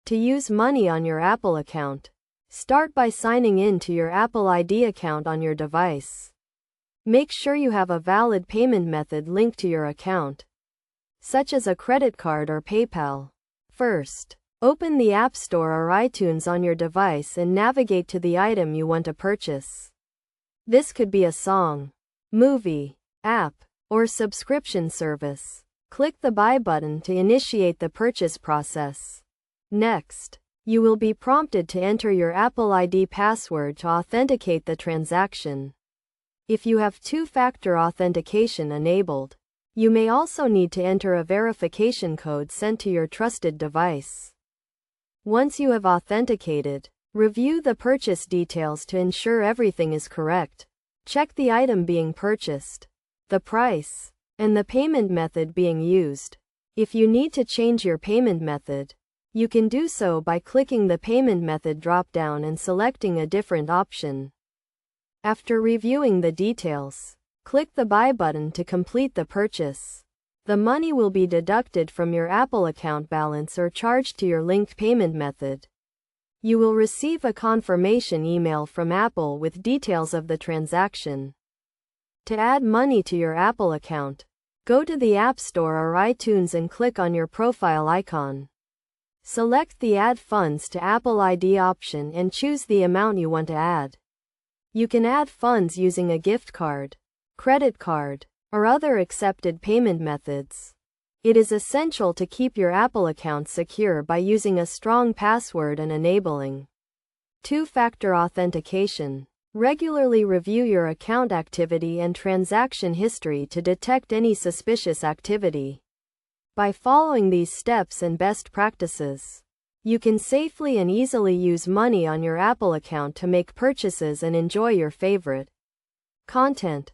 To use money on your Apple account, start by signing in to your Apple ID account on your device. Make sure you have a valid payment method linked to your account, such as a credit card or PayPal. First, open the App Store or iTunes on your device and navigate to the item you want to purchase. This could be a song, movie, app, or subscription service. Click the Buy button to initiate the purchase process. Next, you will be prompted to enter your Apple ID password to authenticate the transaction. If you have two-factor authentication enabled, you may also need to enter a verification code sent to your trusted device. Once you have authenticated, review the purchase details to ensure everything is correct. Check the item being purchased, the price, and the payment method being used. If you need to change your payment method, you can do so by clicking the Payment Method drop-down and selecting a different option. After reviewing the details, click the Buy button to complete the purchase. The money will be deducted from your Apple account balance or charged to your linked payment method. You will receive a confirmation email from Apple with details of the transaction. To add money to your Apple account, go to the App Store or iTunes and click on your profile icon. Select the Add Funds to Apple ID option and choose the amount you want to add. You can add funds using a gift card, credit card, or other accepted payment methods. It is essential to keep your Apple account secure by using a strong password and enabling two-factor authentication. Regularly review your account activity and transaction history to detect any suspicious activity. By following these steps and best practices, you can safely and easily use money on your Apple account to make purchases and enjoy your favorite content.